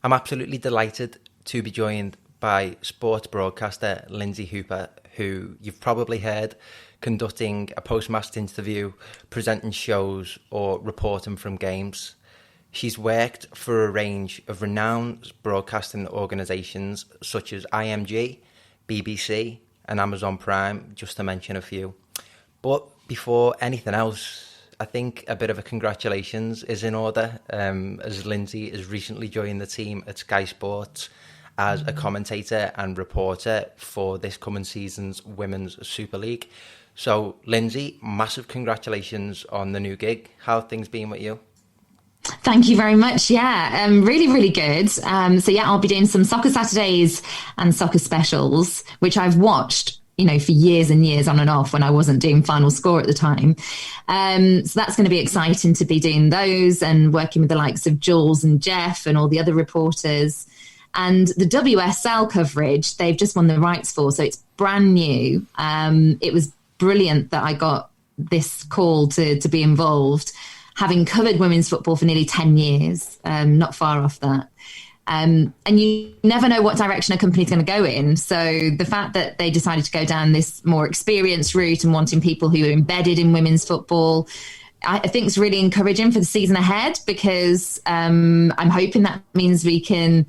I'm absolutely delighted to be joined by sports broadcaster Lynsey Hooper, who you've probably heard conducting a post-match interview, presenting shows or reporting from games. She's worked for a range of renowned broadcasting organisations such as IMG, BBC and Amazon Prime, just to mention a few. But before anything else, I think a bit of a congratulations is in order, as Lynsey has recently joined the team at Sky Sports as a commentator and reporter for this coming season's Women's Super League. So, Lynsey, massive congratulations on the new gig. How have things been with you? Thank you very much. Yeah, really, really good. So I'll be doing some Soccer Saturdays and Soccer Specials, which I've watched, for years and years on and off when I wasn't doing Final Score at the time. So that's going to be exciting to be doing those and working with the likes of Jules and Jeff and all the other reporters. And the WSL coverage, they've just won the rights for, so it's brand new. It was brilliant that I got this call to be involved, having covered women's football for nearly 10 years, not far off that. And you never know what direction a company's going to go in. So the fact that they decided to go down this more experienced route and wanting people who are embedded in women's football, I think is really encouraging for the season ahead, because I'm hoping that means we can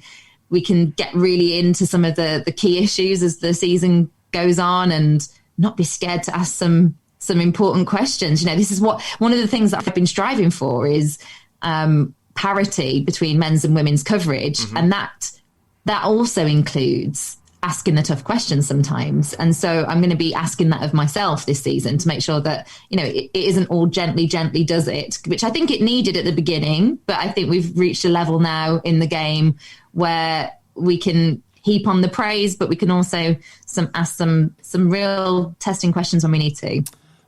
get really into some of the key issues as the season goes on and not be scared to ask some important questions. This is one of the things that I've been striving for is parity between men's and women's coverage. Mm-hmm. And that also includes asking the tough questions sometimes. And so I'm going to be asking that of myself this season to make sure that, it isn't all gently does it, which I think it needed at the beginning. But I think we've reached a level now in the game where we can heap on the praise, but we can also ask some real testing questions when we need to.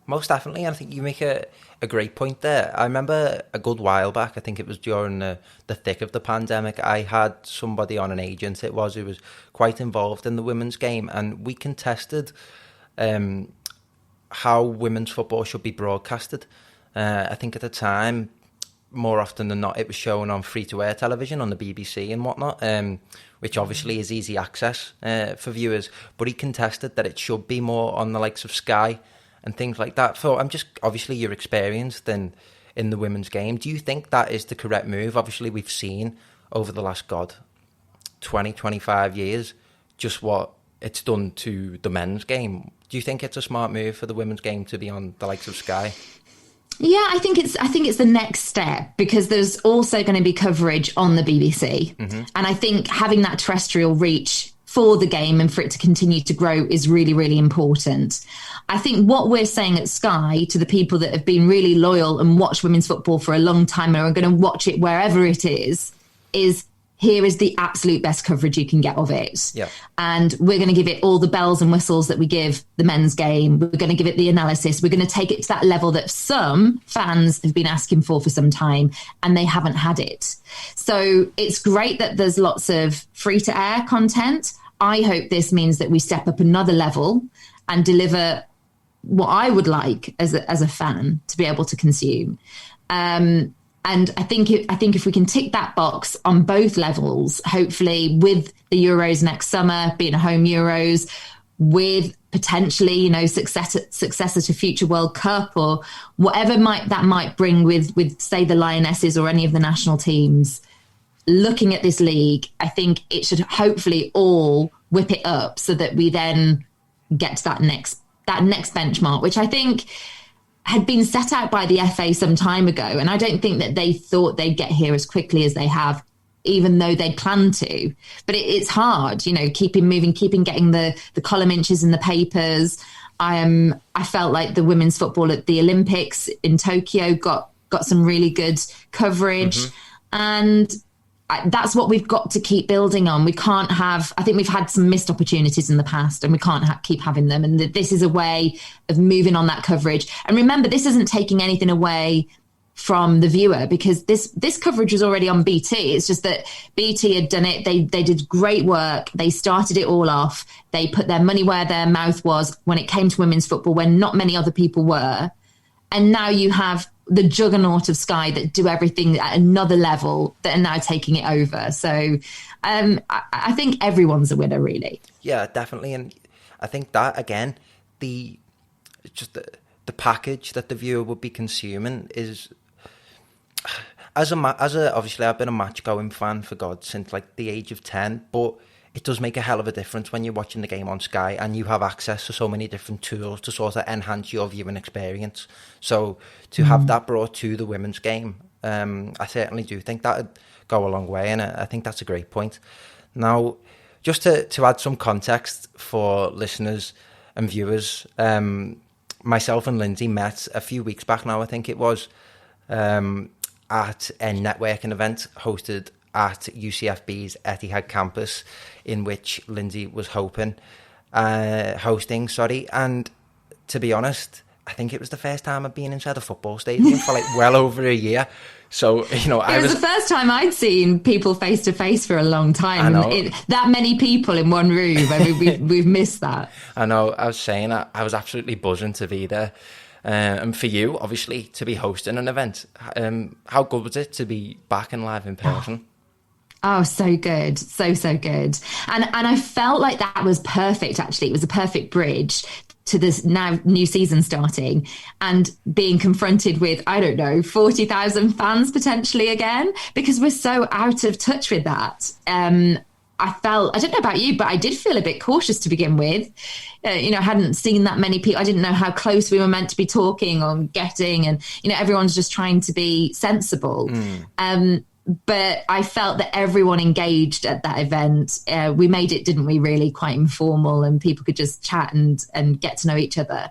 Most definitely. I think you make a great point there. I remember a good while back, I think it was during the thick of the pandemic, I had somebody on, an agent who was quite involved in the women's game, and we contested how women's football should be broadcasted. I think at the time, more often than not, it was shown on free-to-air television on the BBC and whatnot, which obviously is easy access for viewers. But he contested that it should be more on the likes of Sky and things like that. So obviously you're experienced in the women's game. Do you think that is the correct move? Obviously we've seen over the last, 20, 25 years, just what it's done to the men's game. Do you think it's a smart move for the women's game to be on the likes of Sky? Yeah, I think it's the next step, because there's also going to be coverage on the BBC. Mm-hmm. And I think having that terrestrial reach for the game and for it to continue to grow is really, really important. I think what we're saying at Sky to the people that have been really loyal and watched women's football for a long time and are going to watch it wherever it is here is the absolute best coverage you can get of it. Yeah. And we're going to give it all the bells and whistles that we give the men's game. We're going to give it the analysis. We're going to take it to that level that some fans have been asking for some time, and they haven't had it. So it's great that there's lots of free-to-air content. I hope this means that we step up another level and deliver what I would like as a fan to be able to consume. And I think if we can tick that box on both levels, hopefully with the Euros next summer being home Euros, with potentially, successor to future World Cup or whatever that might bring with say the Lionesses or any of the national teams, looking at this league, I think it should hopefully all whip it up so that we then get to that next benchmark, which I think had been set out by the FA some time ago. And I don't think that they thought they'd get here as quickly as they have, even though they'd planned to. But it's hard, keeping moving, keeping getting the column inches in the papers. I felt like the women's football at the Olympics in Tokyo got some really good coverage. Mm-hmm. And that's what we've got to keep building on. We can't have, I think we've had some missed opportunities in the past and we can't keep having them. And this is a way of moving on that coverage. And remember, this isn't taking anything away from the viewer, because this coverage was already on BT. It's just that BT had done it. They did great work. They started it all off. They put their money where their mouth was when it came to women's football, when not many other people were. And now you have the juggernaut of Sky that do everything at another level that are now taking it over. So I think everyone's a winner, really. Yeah, definitely. And I think that, again, the package that the viewer would be consuming is, obviously I've been a match going fan for God since like the age of 10, but it does make a hell of a difference when you're watching the game on Sky and you have access to so many different tools to sort of enhance your viewing experience. So to have that brought to the women's game, I certainly do think that would go a long way, and I think that's a great point. Now, just to add some context for listeners and viewers, myself and Lynsey met a few weeks back now, I think it was, at a networking event hosted at UCFB's Etihad campus, in which Lynsey was hosting. And to be honest, I think it was the first time I've been inside a football stadium for like well over a year. So, you know, it was the first time I'd seen people face to face for a long time. That many people in one room. I mean, we've missed that. I know. I was saying I was absolutely buzzing to be there. And for you, obviously, to be hosting an event, how good was it to be back and live in person? Oh, so good. So good. And I felt like that was perfect, actually. It was a perfect bridge to this now new season starting and being confronted with, I don't know, 40,000 fans potentially again, because we're so out of touch with that. I don't know about you, but I did feel a bit cautious to begin with. I hadn't seen that many people. I didn't know how close we were meant to be talking or getting. And, everyone's just trying to be sensible. But I felt that everyone engaged at that event. We made it, didn't we, really quite informal, and people could just chat and get to know each other.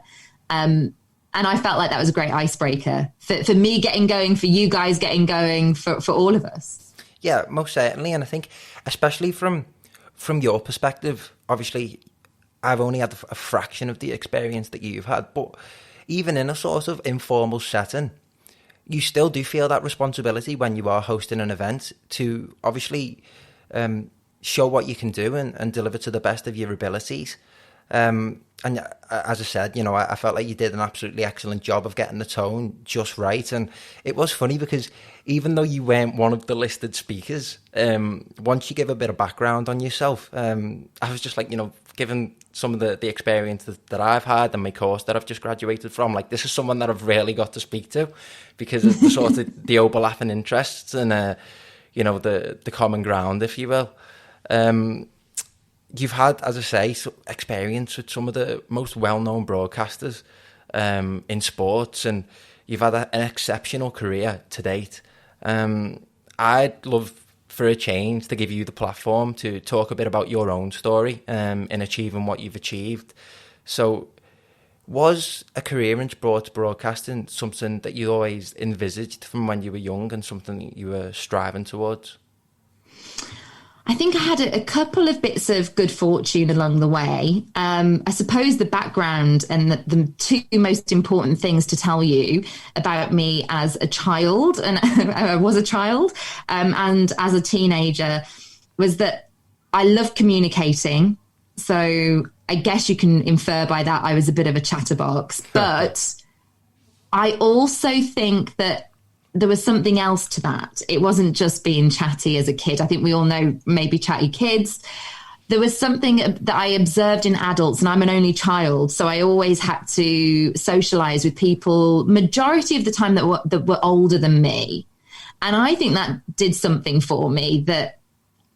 And I felt like that was a great icebreaker for me getting going, for you guys getting going, for all of us. Yeah, most certainly. And I think, especially from your perspective, obviously, I've only had a fraction of the experience that you've had. But even in a sort of informal setting, you still do feel that responsibility when you are hosting an event to obviously show what you can do and deliver to the best of your abilities. And as I said, I felt like you did an absolutely excellent job of getting the tone just right. And it was funny because even though you weren't one of the listed speakers, once you give a bit of background on yourself, I was just like, given some of the experience that I've had and my course that I've just graduated from, like, this is someone that I've really got to speak to because of the sort of the overlapping interests and, the common ground, if you will. You've had, as I say, experience with some of the most well-known broadcasters in sports, and you've had an exceptional career to date. I'd love for a change to give you the platform to talk a bit about your own story in achieving what you've achieved. So was a career in sports broadcasting something that you always envisaged from when you were young and something that you were striving towards? I think I had a couple of bits of good fortune along the way. I suppose the background and the two most important things to tell you about me as a child, and I was a child, and as a teenager, was that I love communicating. So I guess you can infer by that I was a bit of a chatterbox. But I also think that there was something else to that. It wasn't just being chatty as a kid. I think we all know maybe chatty kids. There was something that I observed in adults, and I'm an only child, so I always had to socialize with people, majority of the time that were older than me. And I think that did something for me, that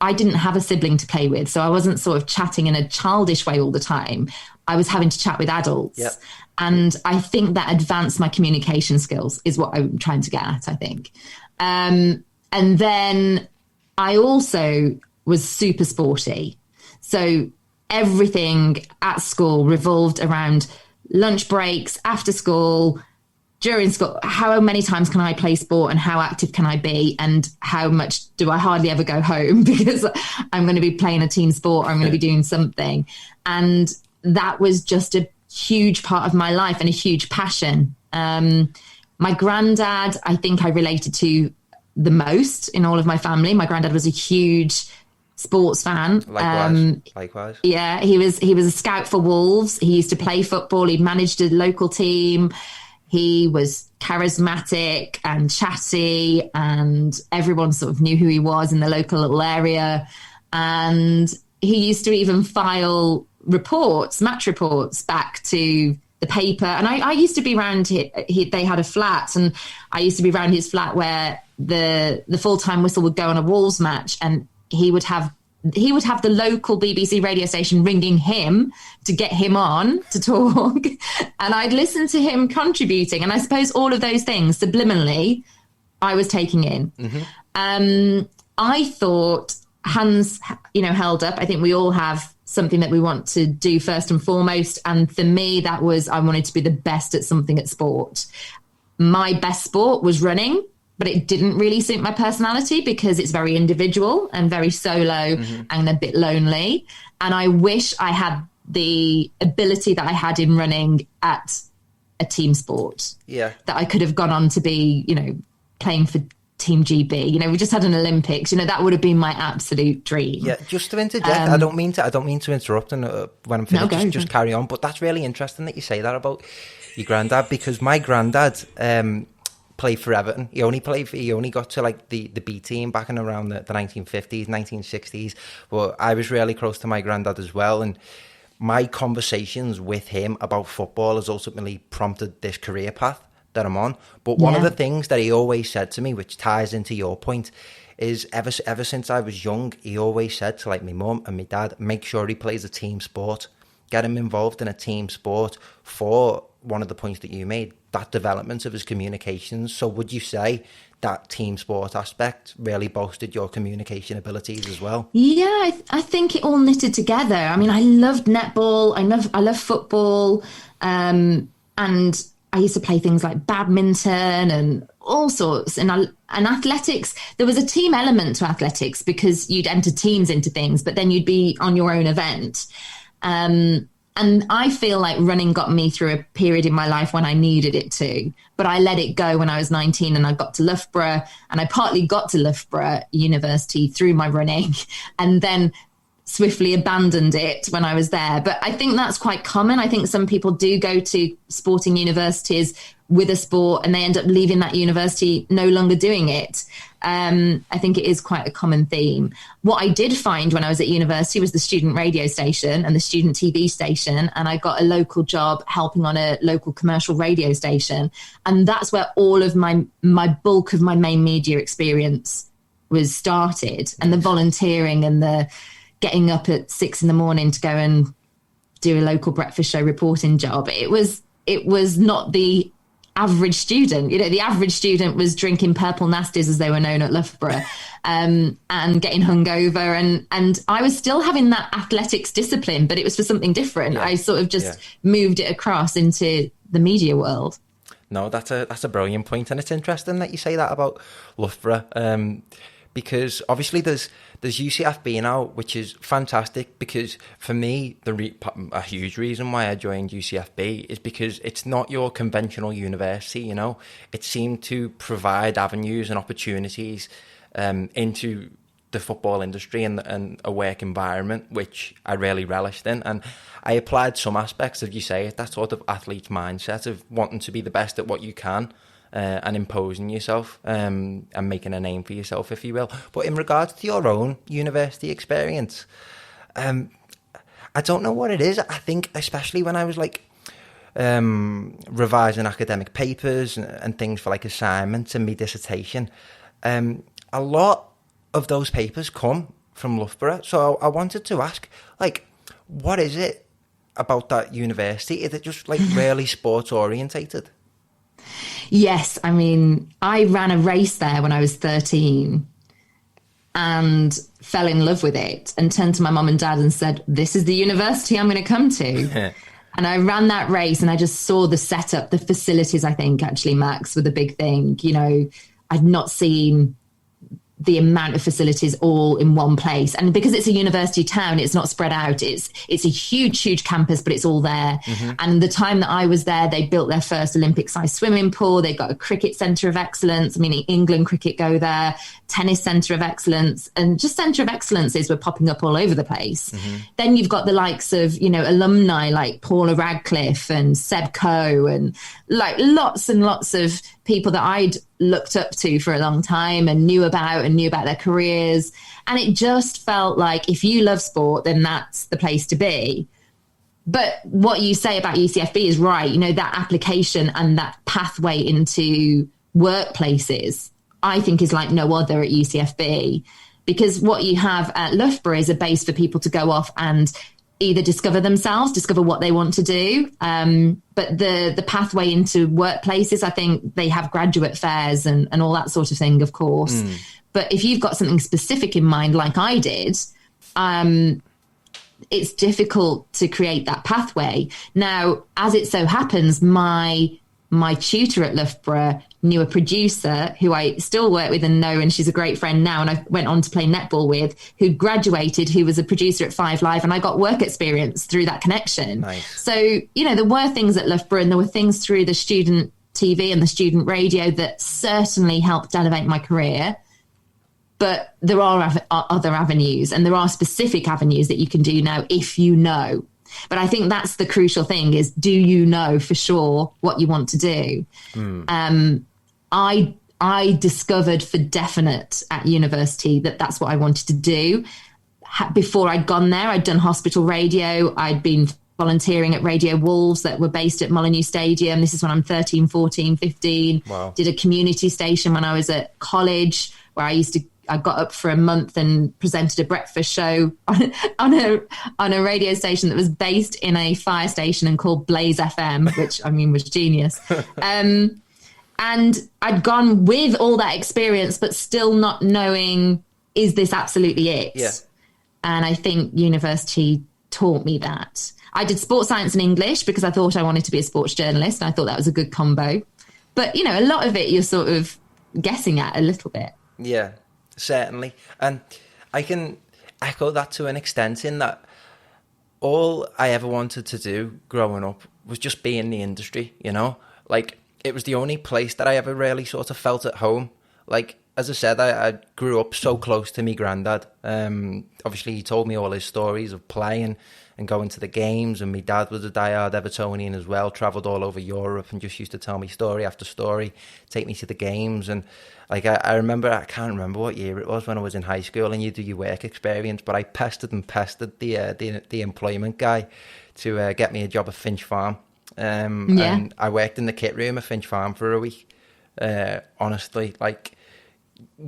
I didn't have a sibling to play with. So I wasn't sort of chatting in a childish way all the time. I was having to chat with adults. Yep. And I think that advanced my communication skills is what I'm trying to get at, I think. And then I also was super sporty. So everything at school revolved around lunch breaks, after school, during school. How many times can I play sport and how active can I be? And how much do I hardly ever go home because I'm going to be playing a team sport or I'm going to be doing something. And that was just a huge part of my life and a huge passion. My granddad, I think I related to the most in all of my family. My granddad was a huge sports fan. Likewise. Yeah, he was a scout for Wolves. He used to play football. He managed a local team. He was charismatic and chatty, and everyone sort of knew who he was in the local little area. And he used to even file match reports back to the paper. And I used to be around, they had a flat, and I used to be around his flat where the full-time whistle would go on a Wolves match, and he would have the local BBC radio station ringing him to get him on to talk. And I'd listen to him contributing. And I suppose all of those things subliminally I was taking in. Mm-hmm. I thought hands, held up. I think we all have something that we want to do first and foremost. And for me, that was, I wanted to be the best at something at sport. My best sport was running, but it didn't really suit my personality because it's very individual and very solo and a bit lonely. And I wish I had the ability that I had in running at a team sport. Yeah. That I could have gone on to be, playing for Team GB. We just had an Olympics. That would have been my absolute dream. Yeah, just to interject, I don't mean to interrupt, and when I'm finished, just carry on. But that's really interesting that you say that about your granddad, because my granddad played for Everton. He only got to like the B team back in around the 1950s, 1960s. But I was really close to my granddad as well, and my conversations with him about football has ultimately prompted this career path that I'm on. But one of the things that he always said to me, which ties into your point, is ever since I was young, he always said to like my mum and my dad, make sure he plays a team sport, get him involved in a team sport, for one of the points that you made, that development of his communications. So would you say that team sport aspect really boosted your communication abilities as well? Yeah, I think it all knitted together. I mean, I loved netball. I love football. And I used to play things like badminton and all sorts. And athletics, there was a team element to athletics because you'd enter teams into things, but then you'd be on your own event. And I feel like running got me through a period in my life when I needed it to, but I let it go when I was 19 and I got to Loughborough, and I partly got to Loughborough University through my running and then swiftly abandoned it when I was there. But I think that's quite common. I think some people do go to sporting universities with a sport and they end up leaving that university no longer doing it. I think it is quite a common theme. What I did find when I was at university was the student radio station and the student TV station, and I got a local job helping on a local commercial radio station. And that's where all of my bulk of my main media experience was started, and the volunteering and the getting up at 6 a.m. to go and do a local breakfast show reporting job. It was not the average student. The average student was drinking purple nasties, as they were known at Loughborough, and getting hungover. And I was still having that athletics discipline, but it was for something different. Yeah. I sort of just moved it across into the media world. No, that's a brilliant point. And it's interesting that you say that about Loughborough, because obviously there's UCFB now, which is fantastic, because for me, a huge reason why I joined UCFB is because it's not your conventional university, It seemed to provide avenues and opportunities into the football industry and a work environment, which I really relished in. And I applied some aspects, as you say, that sort of athlete's mindset of wanting to be the best at what you can, and imposing yourself and making a name for yourself, if you will. But in regards to your own university experience, I don't know what it is. I think especially when I was like revising academic papers and things for like assignments and my dissertation, a lot of those papers come from Loughborough. So I wanted to ask, like, what is it about that university? Is it just like really sports orientated? Yes, I mean, I ran a race there when I was 13 and fell in love with it and turned to my mum and dad and said, this is the university I'm going to come to. And I ran that race and I just saw the setup, the facilities, I think, actually, Max, were the big thing. I'd not seen the amount of facilities all in one place. And because it's a university town, it's not spread out. It's a huge campus, but it's all there. And the time that I was there, they built their first Olympic-sized swimming pool. They got a cricket centre of excellence. I mean, England cricket go there, tennis centre of excellence, and just centre of excellences were popping up all over the place. Then you've got the likes of, you know, alumni like Paula Radcliffe and Seb Coe, and like lots and lots of people that I'd looked up to for a long time and knew about their careers. And it just felt like if you love sport, then that's the place to be. But what you say about UCFB is right. You know, that application and that pathway into workplaces, I think, is like no other at UCFB, because what you have at Loughborough is a base for people to go off and either discover themselves, discover what they want to do. But the pathway into workplaces, I think they have graduate fairs and all that sort of thing, of course. But if you've got something specific in mind, like I did, it's difficult to create that pathway. Now, as it so happens, my tutor at Loughborough knew a producer who I still work with and know, and she's a great friend now, and I went on to play netball with, who graduated, who was a producer at 5 Live, and I got work experience through that connection. Nice. So, you know, there were things at Loughborough, and there were things through the student TV and the student radio that certainly helped elevate my career. But there are other avenues, and there are specific avenues that you can do now if you know. But I think that's the crucial thing, is, do you know for sure what you want to do? I discovered for definite at university that that's what I wanted to do. Before I'd gone there, I'd done hospital radio. I'd been volunteering at Radio Wolves that were based at Molineux Stadium. This is when I'm 13, 14, 15. Wow. Did a community station when I was at college, where I got up for a month and presented a breakfast show on a radio station that was based in a fire station and called Blaze FM, which I mean was genius. And I'd gone with all that experience, but still not knowing, is this absolutely it? Yeah. And I think university taught me that. I did sports science and English because I thought I wanted to be a sports journalist. And I thought that was a good combo. But, you know, a lot of it you're sort of guessing at a little bit. Yeah. Certainly. And I can echo that to an extent, in that all I ever wanted to do growing up was just be in the industry, you know? Like, it was the only place that I ever really sort of felt at home. Like, as I said, I grew up so close to me granddad. Obviously, he told me all his stories of playing and going to the games, and my dad was a diehard Evertonian as well, travelled all over Europe and just used to tell me story after story, take me to the games. And like I remember, I can't remember what year it was when I was in high school and you do your work experience, but I pestered the employment guy to get me a job at Finch Farm. And I worked in the kit room at Finch Farm for a week. Honestly, like,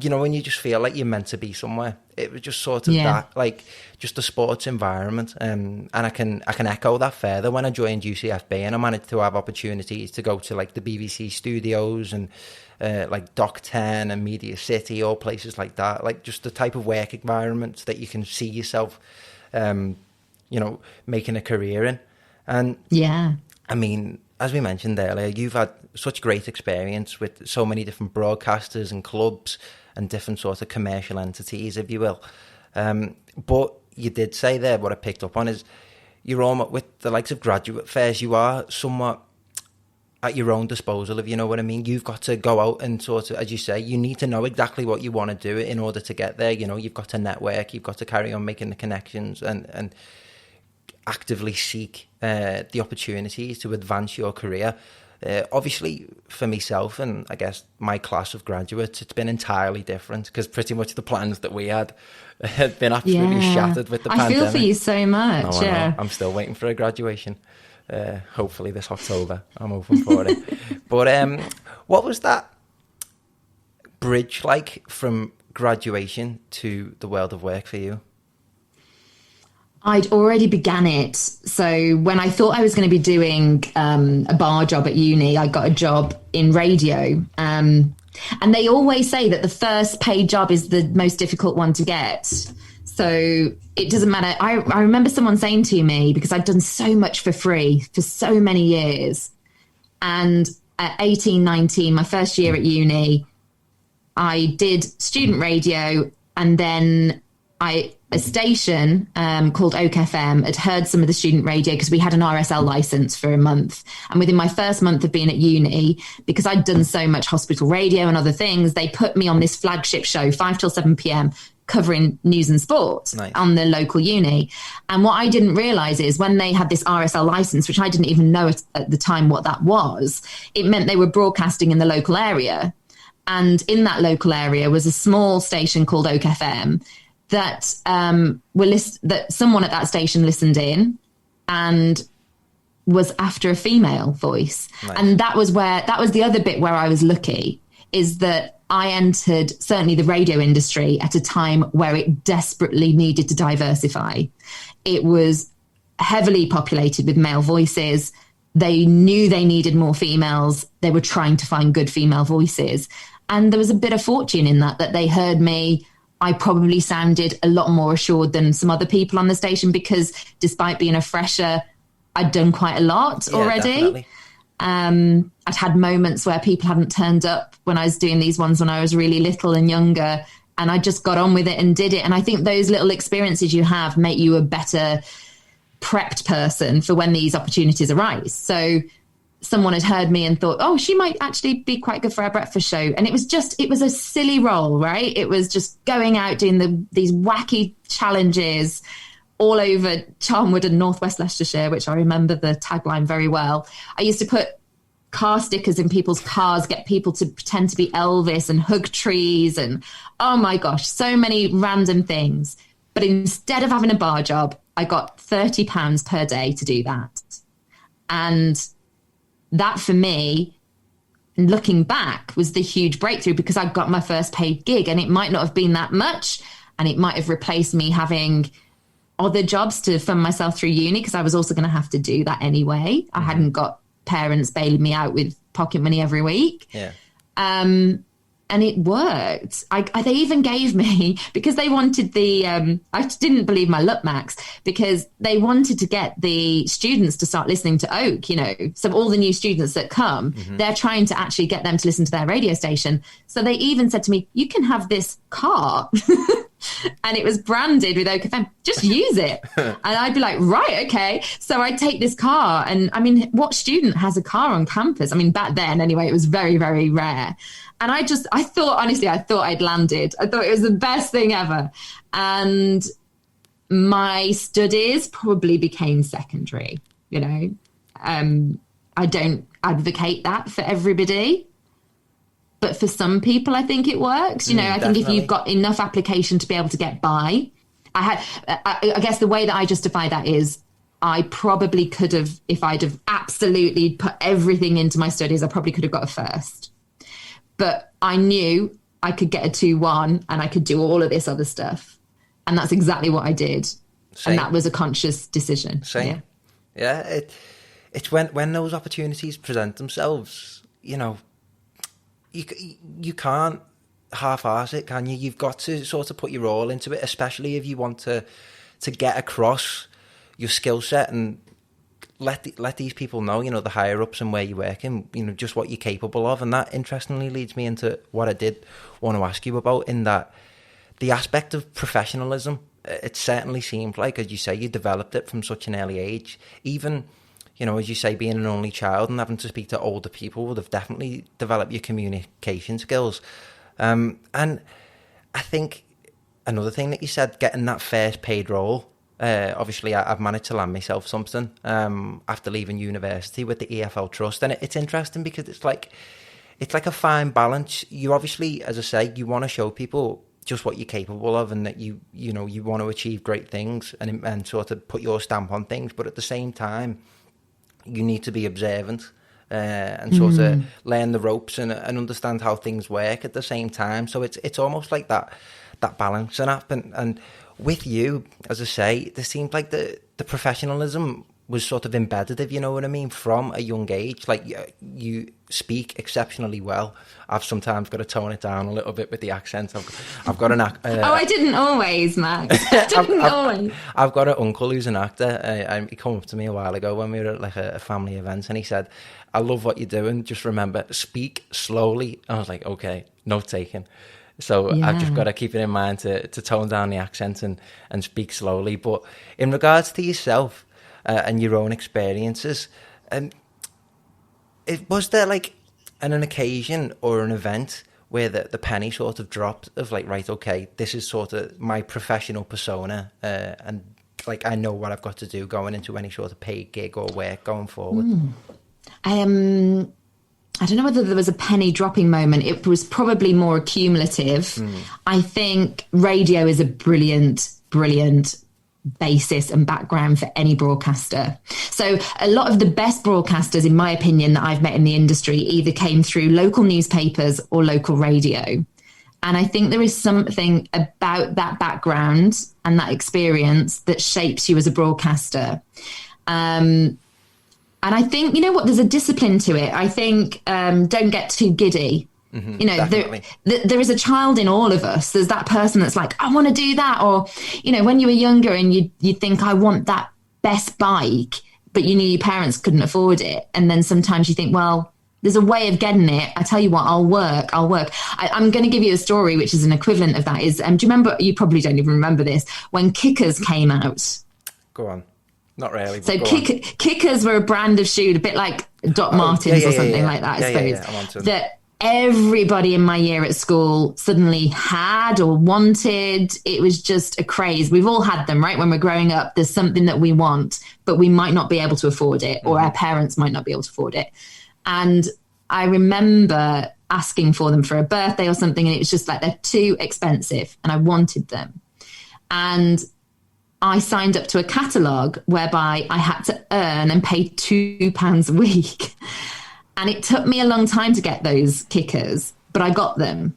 you know, when you just feel like you're meant to be somewhere, it was just sort of that, like, just the sports environment. And I can echo that further. When I joined UCFB and I managed to have opportunities to go to like the BBC studios and like Doc 10 and Media City, all places like that, like just the type of work environments that you can see yourself, you know, making a career in. And I mean, as we mentioned earlier, you've had such great experience with so many different broadcasters and clubs and different sorts of commercial entities, if you will. But you did say there, what I picked up on is you're almost, with the likes of graduate fairs, you are somewhat at your own disposal, if you know what I mean. You've got to go out and sort of, as you say, you need to know exactly what you want to do in order to get there. You know, you've got to network, you've got to carry on making the connections and actively seek the opportunities to advance your career. Obviously, for myself and I guess my class of graduates, it's been entirely different, because pretty much the plans that we had been absolutely shattered with the pandemic. I feel for you so much. I'm still waiting for a graduation. Hopefully this October. I'm hoping for it. But what was that bridge like from graduation to the world of work for you? I'd already began it. So when I thought I was going to be doing a bar job at uni, I got a job in radio. And they always say that the first paid job is the most difficult one to get. So it doesn't matter. I remember someone saying to me, because I'd done so much for free for so many years. And at 18, 19, my first year at uni, I did student radio, and then a station called Oak FM had heard some of the student radio because we had an RSL license for a month. And within my first month of being at uni, because I'd done so much hospital radio and other things, they put me on this flagship show, 5 till 7 p.m, covering news and sports on the local uni. And what I didn't realise is when they had this RSL license, which I didn't even know at the time what that was, it meant they were broadcasting in the local area. And in that local area was a small station called Oak FM that that someone at that station listened in and was after a female voice. Nice. And that was the other bit where I was lucky, is that I entered certainly the radio industry at a time where it desperately needed to diversify. It was heavily populated with male voices. They knew they needed more females. They were trying to find good female voices. And there was a bit of fortune in that they heard me. I probably sounded a lot more assured than some other people on the station because despite being a fresher, I'd done quite a lot already. I'd had moments where people hadn't turned up when I was doing these ones when I was really little and younger, and I just got on with it and did it. And I think those little experiences you have make you a better prepped person for when these opportunities arise. So someone had heard me and thought, oh, she might actually be quite good for our breakfast show. And it was a silly role, right? It was just going out doing these wacky challenges all over Charnwood and Northwest Leicestershire, which I remember the tagline very well. I used to put car stickers in people's cars, get people to pretend to be Elvis and hug trees. And oh my gosh, so many random things. But instead of having a bar job, I got £30 per day to do that. And that for me, looking back, was the huge breakthrough because I got my first paid gig, and it might not have been that much, and it might have replaced me having other jobs to fund myself through uni because I was also going to have to do that anyway. I hadn't got parents bailing me out with pocket money every week. Yeah. And it worked. They even gave me, because they wanted I didn't believe my luck, Max, because they wanted to get the students to start listening to Oak, So all the new students that come, they're trying to actually get them to listen to their radio station. So they even said to me, you can have this car. And it was branded with Oak FM. Just use it. And I'd be like, right, okay. So I'd take this car. And I mean, what student has a car on campus? I mean, back then, anyway, it was very, very rare. And I thought I'd landed. I thought it was the best thing ever. And my studies probably became secondary, I don't advocate that for everybody. But for some people, I think it works. I think if you've got enough application to be able to get by, I guess the way that I justify that is I probably could have, if I'd have absolutely put everything into my studies, I probably could have got a first. But I knew I could get a 2-1 and I could do all of this other stuff. And that's exactly what I did. Same. And that was a conscious decision. Same. Yeah. It's when those opportunities present themselves, you can't half-arse it, can you? You've got to sort of put your all into it, especially if you want to get across your skill set and let these people know, the higher ups and where you're working, just what you're capable of. And that interestingly leads me into what I did want to ask you about, in that the aspect of professionalism. It certainly seemed like, as you say, you developed it from such an early age. Even, as you say, being an only child and having to speak to older people would have definitely developed your communication skills. And I think another thing that you said, getting that first paid role, obviously I've managed to land myself something after leaving university with the EFL Trust. And it's interesting because it's like a fine balance. You obviously, as I say, you want to show people just what you're capable of, and that you want to achieve great things and sort of put your stamp on things. But at the same time, you need to be observant and sort of learn the ropes and understand how things work at the same time. So it's almost like that balancing act. And with you, as I say, there seemed like the professionalism was sort of embedded, if you know what I mean, from a young age. Like, you speak exceptionally well. I've sometimes got to tone it down a little bit with the accent. I've got an I didn't always, Max. Always. I've got an uncle who's an actor. He came up to me a while ago when we were at like a family event, and he said, I love what you're doing. Just remember, speak slowly. I was like, okay, note taking. So Yeah. I've just got to keep it in mind to tone down the accent and speak slowly. But in regards to yourself and your own experiences, was there like an occasion or an event where the penny sort of dropped of like, right, okay, this is sort of my professional persona, and like I know what I've got to do going into any sort of paid gig or work going forward? I don't know whether there was a penny dropping moment. It was probably more cumulative. I think radio is a brilliant basis and background for any broadcaster. So a lot of the best broadcasters, in my opinion, that I've met in the industry either came through local newspapers or local radio. And I think there is something about that background and that experience that shapes you as a broadcaster. And I think, you know what, there's a discipline to it. I think don't get too giddy. You know, there is a child in all of us. There's that person that's like, I want to do that. Or, you know, when you were younger and you think, I want that best bike, but you knew your parents couldn't afford it. And then sometimes you think, well, there's a way of getting it. I tell you what, I'll work. I'm going to give you a story, which is an equivalent of that. Do you remember, you probably don't even remember this, when Kickers came out? Go on. Not really. So Kickers were a brand of shoe, a bit like Doc Martens or something like that, I suppose. I'm onto them. That everybody in my year at school suddenly had or wanted. It was just a craze. We've all had them, right? When we're growing up, there's something that we want, but we might not be able to afford it, or our parents might not be able to afford it. And I remember asking for them for a birthday or something, and it was just like, they're too expensive, and I wanted them. And I signed up to a catalogue whereby I had to earn and pay £2 a week. And it took me a long time to get those Kickers, but I got them.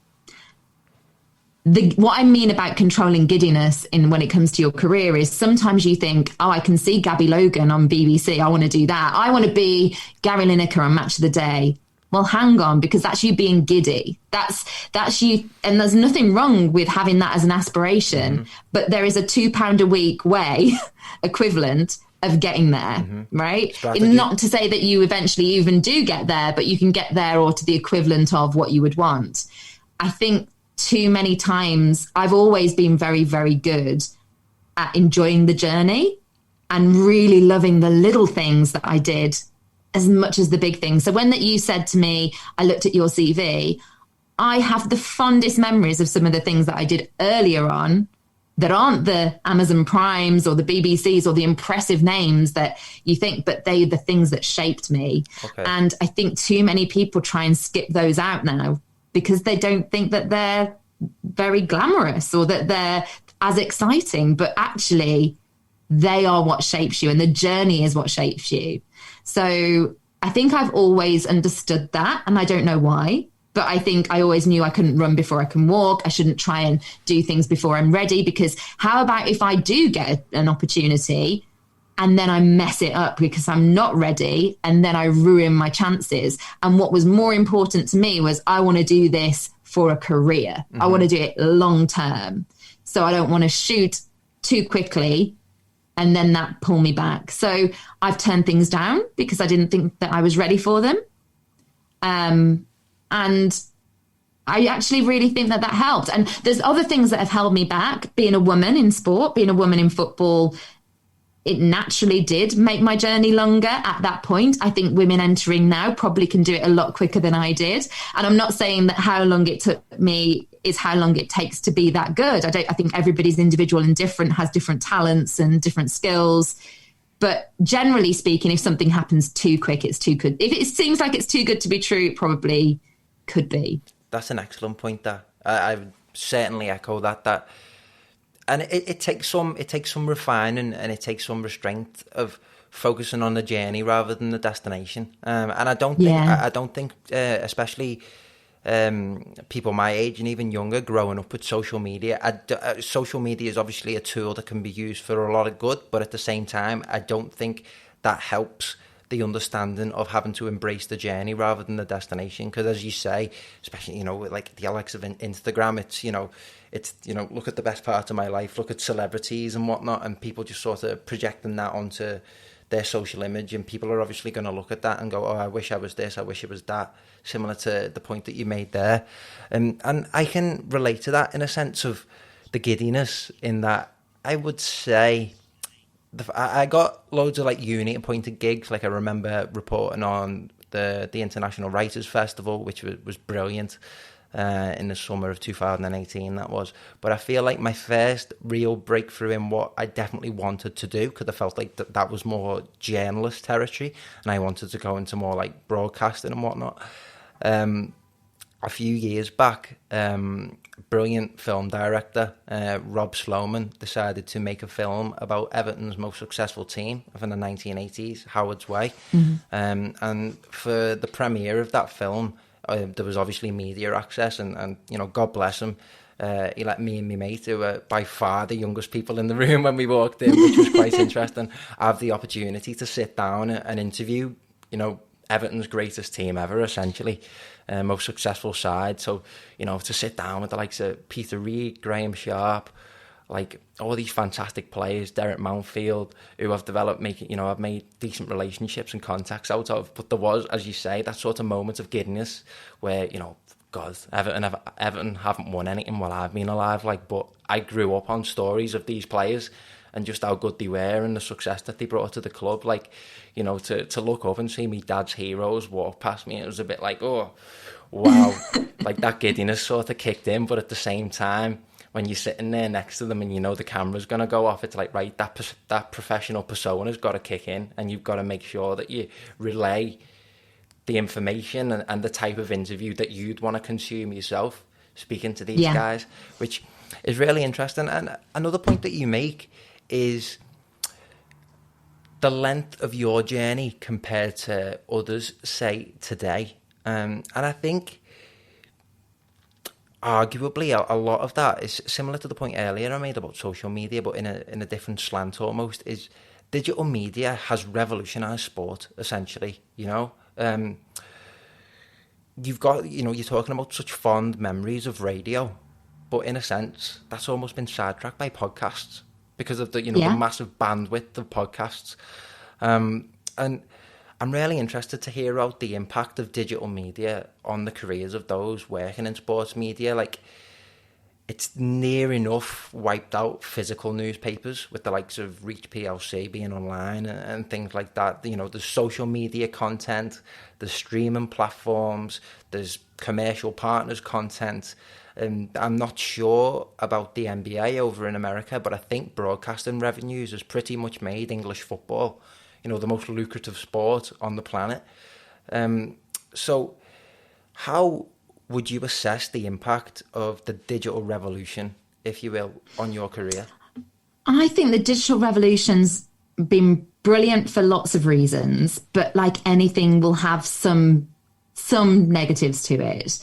What I mean about controlling giddiness when it comes to your career is sometimes you think, oh, I can see Gabby Logan on BBC. I want to do that. I want to be Gary Lineker on Match of the Day. Well, hang on, because that's you being giddy. That's you. And there's nothing wrong with having that as an aspiration, but there is a £2 a week way equivalent of getting there, right? Strategy. Not to say that you eventually even do get there, but you can get there or to the equivalent of what you would want. I think too many times I've always been very, very good at enjoying the journey and really loving the little things that I did as much as the big things. So when that you said to me, I looked at your CV, I have the fondest memories of some of the things that I did earlier on that aren't the Amazon Primes or the BBCs or the impressive names that you think, but they're the things that shaped me. Okay. And I think too many people try and skip those out now because they don't think that they're very glamorous or that they're as exciting, but actually they are what shapes you and the journey is what shapes you. So I think I've always understood that, and I don't know why. But I think I always knew I couldn't run before I can walk. I shouldn't try and do things before I'm ready, because how about if I do get an opportunity and then I mess it up because I'm not ready and then I ruin my chances? And what was more important to me was I want to do this for a career. I want to do it long term. So I don't want to shoot too quickly and then that pull me back. So I've turned things down because I didn't think that I was ready for them. And I actually really think that helped. And there's other things that have held me back. Being a woman in sport, being a woman in football, it naturally did make my journey longer at that point. I think women entering now probably can do it a lot quicker than I did. And I'm not saying that how long it took me is how long it takes to be that good. I think everybody's individual and different, has different talents and different skills. But generally speaking, if something happens too quick, it's too good. If it seems like it's too good to be true, it probably could be. That's an excellent point. That I would certainly echo that. And it takes some refining and it takes some restraint of focusing on the journey rather than the destination. And I don't think, especially people my age and even younger, growing up with social media. Social media is obviously a tool that can be used for a lot of good, but at the same time, I don't think that helps the understanding of having to embrace the journey rather than the destination. Because as you say, especially, like the likes of Instagram, it's look at the best part of my life, look at celebrities and whatnot, and people just sort of projecting that onto their social image, and people are obviously going to look at that and go, oh, I wish I was this, I wish it was that, similar to the point that you made there. And I can relate to that in a sense of the giddiness, in that I would say I got loads of like uni appointed gigs. Like I remember reporting on the International Writers Festival, which was brilliant, in the summer of 2018 that was. But I feel like my first real breakthrough in what I definitely wanted to do, because I felt like that was more journalist territory and I wanted to go into more like broadcasting and whatnot. A few years back, brilliant film director Rob Sloman decided to make a film about Everton's most successful team in the 1980s, Howard's Way. And for the premiere of that film, there was obviously media access, and you know, God bless him, he let me and my mate, who were by far the youngest people in the room when we walked in, which was quite interesting, have the opportunity to sit down and interview, you know, Everton's greatest team ever, essentially, most successful side. So, you know, to sit down with the likes of Peter Reid, Graham Sharp, like all these fantastic players, Derek Mountfield, who I've developed, I've made decent relationships and contacts out of. But there was, as you say, that sort of moment of giddiness where, you know, God, Everton haven't won anything while I've been alive. Like, but I grew up on stories of these players and just how good they were and the success that they brought to the club. Like, you know, to look up and see me dad's heroes walk past me, it was a bit like, oh, wow. Like that giddiness sort of kicked in. But at the same time, when you're sitting there next to them and you know the camera's going to go off, it's like, right, that professional persona's got to kick in, and you've got to make sure that you relay the information and the type of interview that you'd want to consume yourself, speaking to these guys, which is really interesting. And another point that you make is the length of your journey compared to others, say, today. And I think arguably a lot of that is similar to the point earlier I made about social media, but in a different slant almost, is digital media has revolutionized sport, essentially, you know. You've got, you know, you're talking about such fond memories of radio, but in a sense, that's almost been sidetracked by podcasts because of the, you know, the massive bandwidth of podcasts. And I'm really interested to hear out the impact of digital media on the careers of those working in sports media. Like, it's near enough wiped out physical newspapers with the likes of Reach PLC being online and things like that. You know, there's social media content, there's streaming platforms, there's commercial partners content. I'm not sure about the NBA over in America, but I think broadcasting revenues has pretty much made English football, you know, the most lucrative sport on the planet. So how would you assess the impact of the digital revolution, if you will, on your career? I think the digital revolution's been brilliant for lots of reasons, but like anything will have some negatives to it.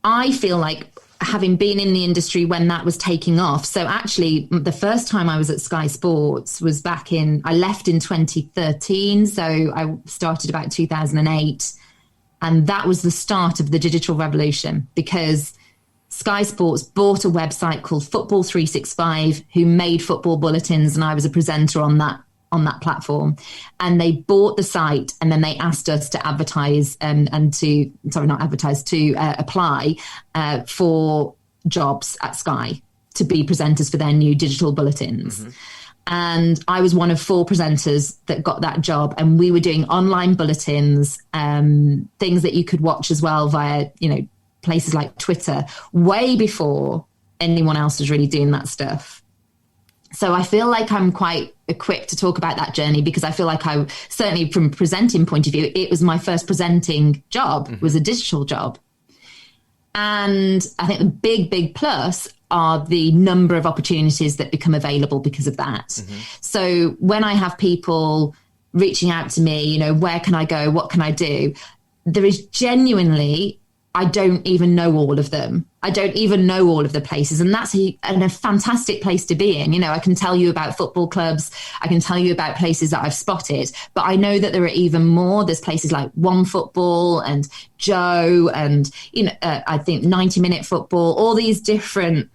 I feel like, having been in the industry when that was taking off. So actually, the first time I was at Sky Sports was I left in 2013. So I started about 2008. And that was the start of the digital revolution, because Sky Sports bought a website called Football 365, who made football bulletins. And I was a presenter on that platform, and they bought the site, and then they asked us to advertise to apply for jobs at Sky to be presenters for their new digital bulletins. Mm-hmm. And I was one of 4 presenters that got that job, and we were doing online bulletins, things that you could watch as well via, you know, places like Twitter, way before anyone else was really doing that stuff. So I feel like I'm quite equipped to talk about that journey, because I feel like certainly from a presenting point of view, it was my first presenting job, was a digital job. And I think the big plus are the number of opportunities that become available because of that. Mm-hmm. So when I have people reaching out to me, you know, where can I go? What can I do? There is genuinely, I don't even know all of them. I don't even know all of the places. And that's a fantastic place to be in. You know, I can tell you about football clubs. I can tell you about places that I've spotted, but I know that there are even more. There's places like One Football and Joe and, you know, I think 90-Minute Football, all these different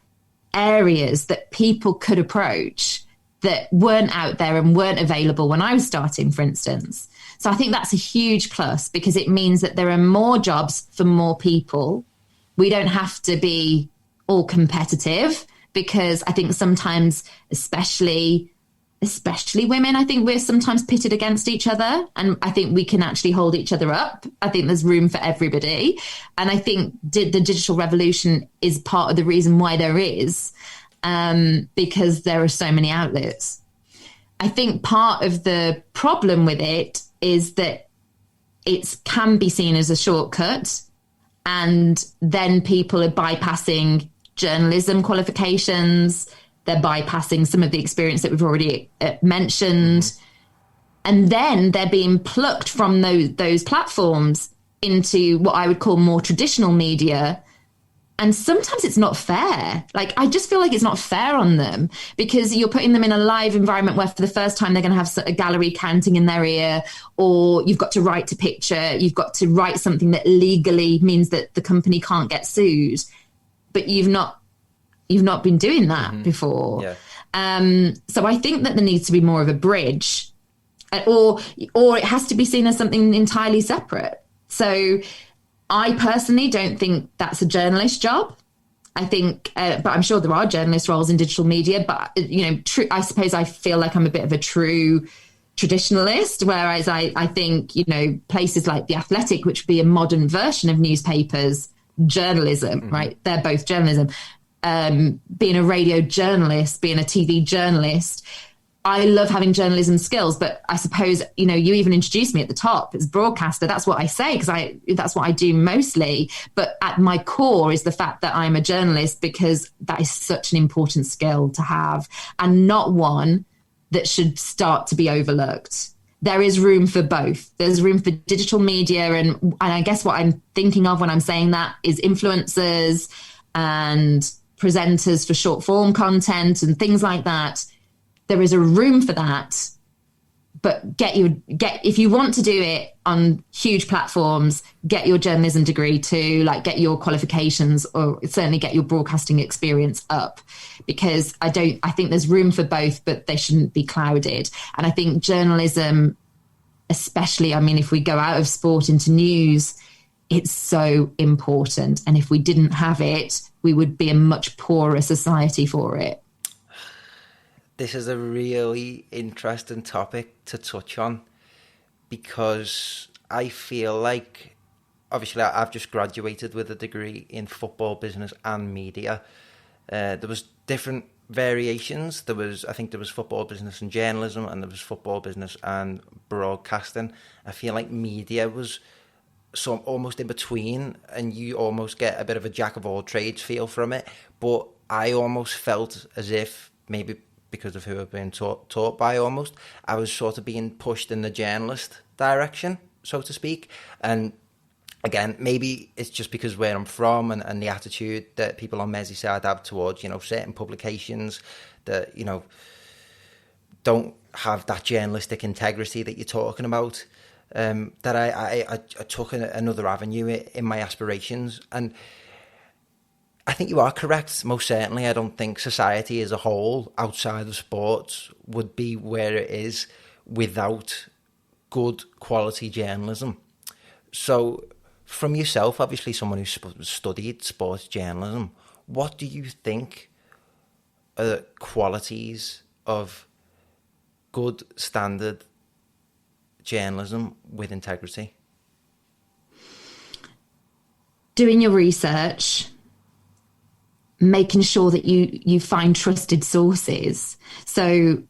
areas that people could approach that weren't out there and weren't available when I was starting, for instance. So I think that's a huge plus, because it means that there are more jobs for more people. We don't have to be all competitive, because I think sometimes, especially women, I think we're sometimes pitted against each other, and I think we can actually hold each other up. I think there's room for everybody. And I think the digital revolution is part of the reason why there is, because there are so many outlets. I think part of the problem with it is that it can be seen as a shortcut, and then people are bypassing journalism qualifications. They're bypassing some of the experience that we've already mentioned. And then they're being plucked from those platforms into what I would call more traditional media. And sometimes it's not fair. Like, I just feel like it's not fair on them, because you're putting them in a live environment where for the first time they're going to have a gallery counting in their ear, or you've got to write to picture, you've got to write something that legally means that the company can't get sued. But you've not been doing that before. Yeah. So I think that there needs to be more of a bridge, or it has to be seen as something entirely separate. So I personally don't think that's a journalist job. I think, but I'm sure there are journalist roles in digital media, but, I suppose I feel like I'm a bit of a true traditionalist, whereas I think, places like The Athletic, which would be a modern version of newspapers, journalism, right? They're both journalism. Being a radio journalist, being a TV journalist, I love having journalism skills, but I suppose, you even introduced me at the top as broadcaster. That's what I say, because that's what I do mostly. But at my core is the fact that I'm a journalist, because that is such an important skill to have, and not one that should start to be overlooked. There is room for both. There's room for digital media. And I guess what I'm thinking of when I'm saying that is influencers and presenters for short form content and things like that. There is a room for that, but if you want to do it on huge platforms, get your journalism degree too, like get your qualifications, or certainly get your broadcasting experience up, because I think there's room for both, but they shouldn't be clouded. And I think journalism, especially, if we go out of sport into news, it's so important. And if we didn't have it, we would be a much poorer society for it. This is a really interesting topic to touch on, because I feel like, obviously, I've just graduated with a degree in football business and media. There was different variations. I think there was football business and journalism, and there was football business and broadcasting. I feel like media was almost in between, and you almost get a bit of a jack of all trades feel from it. But I almost felt as if, maybe because of who I've been taught by, almost, I was sort of being pushed in the journalist direction, so to speak. And again, maybe it's just because where I'm from and the attitude that people on Merseyside have towards, certain publications that, don't have that journalistic integrity that you're talking about, that I took another avenue in my aspirations. And I think you are correct, most certainly. I don't think society as a whole, outside of sports, would be where it is without good quality journalism. So from yourself, obviously someone who studied sports journalism, what do you think are the qualities of good standard journalism with integrity? Doing your research, making sure that you find trusted sources. So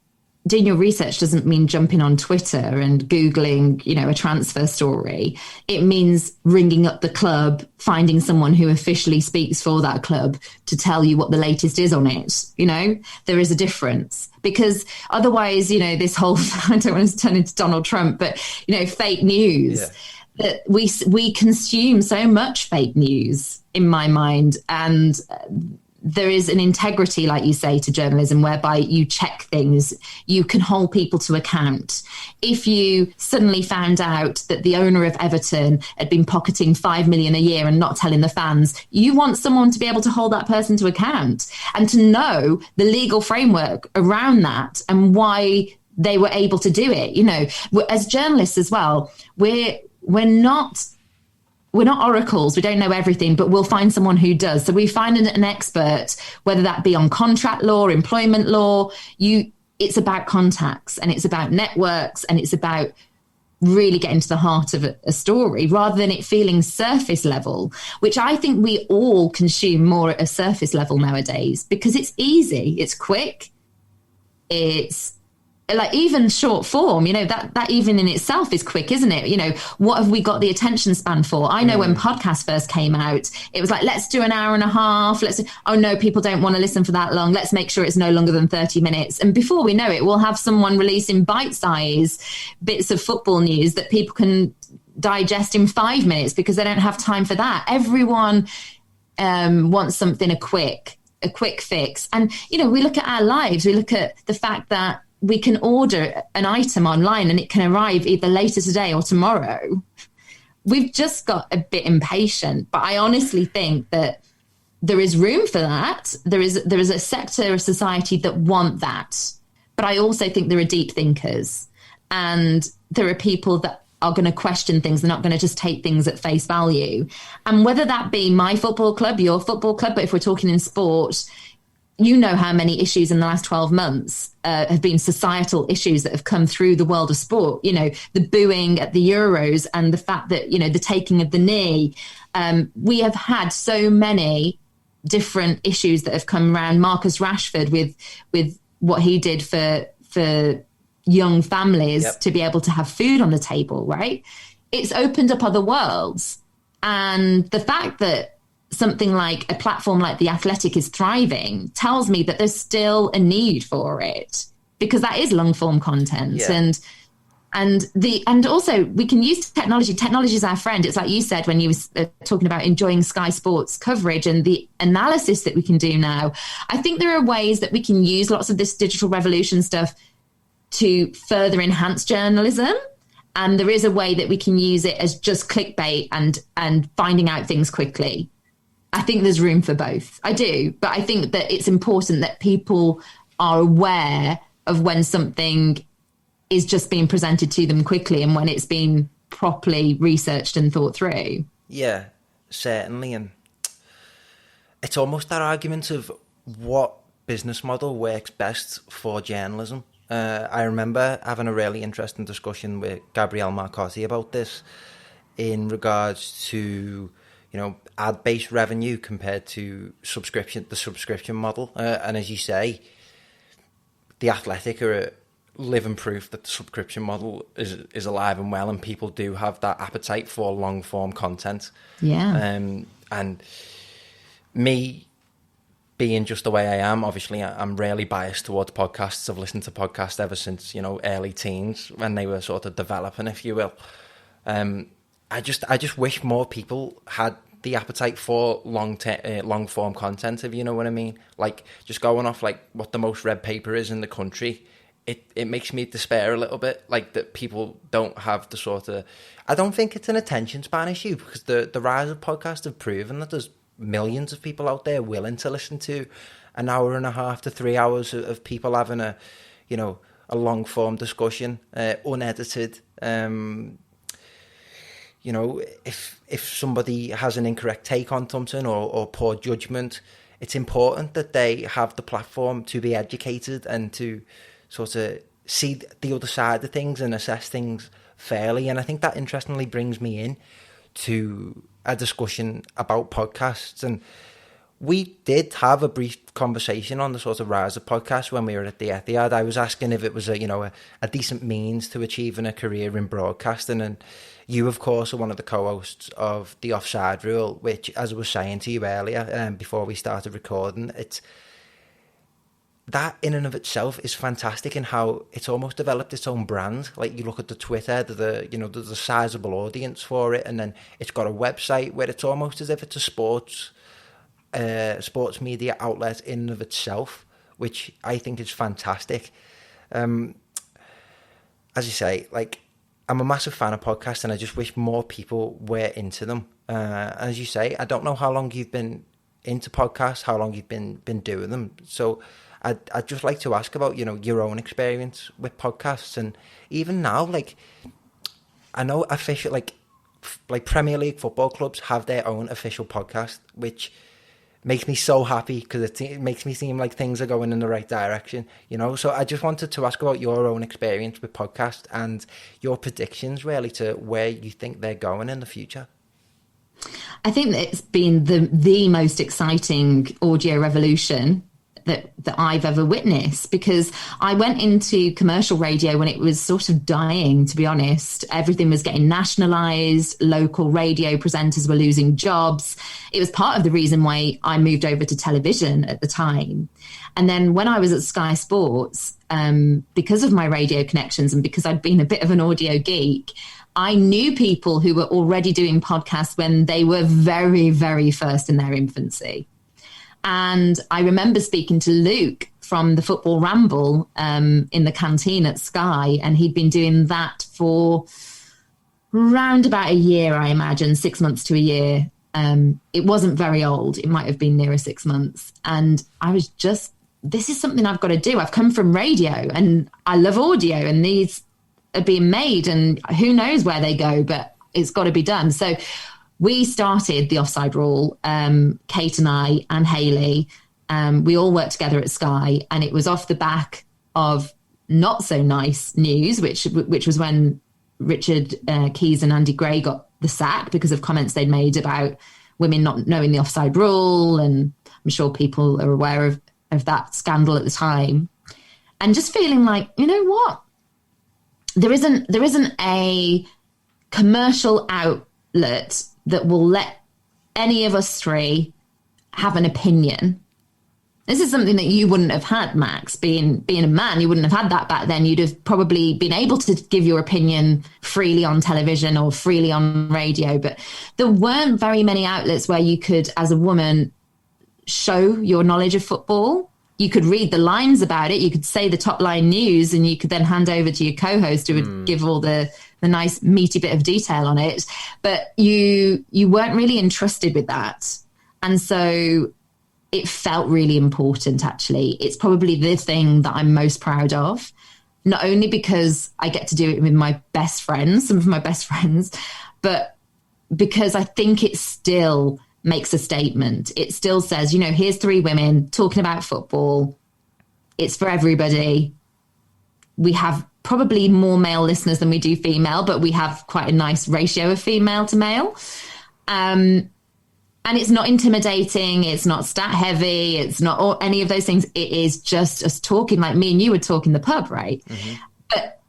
doing your research doesn't mean jumping on Twitter and Googling, a transfer story. It means ringing up the club, finding someone who officially speaks for that club to tell you what the latest is on it. There is a difference, because otherwise, this whole, I don't want to turn into Donald Trump, but, fake news. Yeah. That we consume so much fake news, in my mind, and there is an integrity, like you say, to journalism, whereby you check things, you can hold people to account. If you suddenly found out that the owner of Everton had been pocketing 5 million a year and not telling the fans, you want someone to be able to hold that person to account and to know the legal framework around that and why they were able to do it. You know, as journalists as well, we're not oracles. We don't know everything, but we'll find someone who does. So we find an expert, whether that be on contract law, employment law. It's about contacts and it's about networks and it's about really getting to the heart of a story rather than it feeling surface level, which I think we all consume more at a surface level nowadays because it's easy, it's quick, it's like even short form, you know, that even in itself is quick, isn't it? You know, what have we got the attention span for? I know when podcasts first came out, it was like, let's do an hour and a half. Oh no, people don't want to listen for that long. Let's make sure it's no longer than 30 minutes. And before we know it, we'll have someone releasing bite-size bits of football news that people can digest in 5 minutes because they don't have time for that. Everyone wants something, a quick fix. And, you know, we look at our lives, we look at the fact that we can order an item online and it can arrive either later today or tomorrow. We've just got a bit impatient, but I honestly think that there is room for that. There is a sector of society that want that. But I also think there are deep thinkers and there are people that are going to question things. They're not going to just take things at face value. And whether that be my football club, your football club, but if we're talking in sport, you know how many issues in the last 12 months have been societal issues that have come through the world of sport. You know, the booing at the Euros and the fact that, you know, the taking of the knee. We have had so many different issues that have come around. Marcus Rashford with what he did for young families to be able to have food on the table, right? It's opened up other worlds. And the fact that something like a platform like The Athletic is thriving tells me that there's still a need for it because that is long form content. And also we can use technology. Technology is our friend. It's like you said when you were talking about enjoying Sky Sports coverage and the analysis that we can do now. I think there are ways that we can use lots of this digital revolution stuff to further enhance journalism. And there is a way that we can use it as just clickbait and finding out things quickly. I think there's room for both. I do. But I think that it's important that people are aware of when something is just being presented to them quickly and when it's been properly researched and thought through. Yeah, certainly. And it's almost that argument of what business model works best for journalism. I remember having a really interesting discussion with Gabrielle Marcotti about this in regards to, you know, ad-based revenue compared to the subscription model. And as you say, The Athletic are a living proof that the subscription model is alive and well, and people do have that appetite for long-form content. Yeah. And me being just the way I am, obviously I'm really biased towards podcasts. I've listened to podcasts ever since, you know, early teens when they were sort of developing, if you will. I just wish more people had the appetite for long form content, if you know what I mean. Like just going off like what the most read paper is in the country, it makes me despair a little bit. Like that people don't have the sort of. I don't think it's an attention span issue because the rise of podcasts have proven that there's millions of people out there willing to listen to an hour and a half to 3 hours of people having a long form discussion, unedited. You know, if somebody has an incorrect take on something or poor judgment, it's important that they have the platform to be educated and to sort of see the other side of things and assess things fairly. And I think that interestingly brings me in to a discussion about podcasts. And we did have a brief conversation on the sort of rise of podcasts when we were at the Etihad. I was asking if it was a decent means to achieving a career in broadcasting. And you, of course, are one of the co-hosts of The Offside Rule, which, as I was saying to you earlier, before we started recording, that in and of itself is fantastic in how it's almost developed its own brand. Like you look at the Twitter, there's a sizable audience for it, and then it's got a website where it's almost as if it's a sports sports media outlet in and of itself, which I think is fantastic. As you say, like, I'm a massive fan of podcasts, and I just wish more people were into them. As you say, I don't know how long you've been into podcasts, how long you've been doing them. So I'd just like to ask about, your own experience with podcasts. And even now, like, I know official, like Premier League football clubs have their own official podcast, which makes me so happy, because it makes me seem like things are going in the right direction, So I just wanted to ask about your own experience with podcasts and your predictions, really, to where you think they're going in the future. I think that it's been the most exciting audio revolution that I've ever witnessed, because I went into commercial radio when it was sort of dying, to be honest. Everything was getting nationalized. Local radio presenters were losing jobs. It was part of the reason why I moved over to television at the time. And then when I was at Sky Sports, because of my radio connections and because I'd been a bit of an audio geek, I knew people who were already doing podcasts when they were very, very first in their infancy. And I remember speaking to Luke from the Football Ramble in the canteen at Sky, and he'd been doing that for around about a year, I imagine, 6 months to a year. It wasn't very old. It might have been nearer 6 months. And I was just, this is something I've got to do. I've come from radio and I love audio, and these are being made, and who knows where they go, but it's got to be done. So we started the Offside Rule, Kate and I and Hayley. We all worked together at Sky, and it was off the back of not so nice news, which was when Richard Keys and Andy Gray got the sack because of comments they'd made about women not knowing the Offside Rule, and I'm sure people are aware of that scandal at the time. And just feeling like, you know what? There isn't a commercial outlet that will let any of us three have an opinion. This is something that you wouldn't have had, Max. Being a man, you wouldn't have had that back then. You'd have probably been able to give your opinion freely on television or freely on radio, but there weren't very many outlets where you could, as a woman, show your knowledge of football. You could read the lines about it. You could say the top line news, and you could then hand over to your co-host who would give all the nice meaty bit of detail on it. But you weren't really entrusted with that. And so it felt really important, actually. It's probably the thing that I'm most proud of, not only because I get to do it with my best friends, some of my best friends, but because I think it still makes a statement. It still says, here's three women talking about football. It's for everybody. We have probably more male listeners than we do female, but we have quite a nice ratio of female to male. And it's not intimidating. It's not stat heavy. It's not any of those things. It is just us talking like me and you would talk in the pub, right? Mm-hmm. But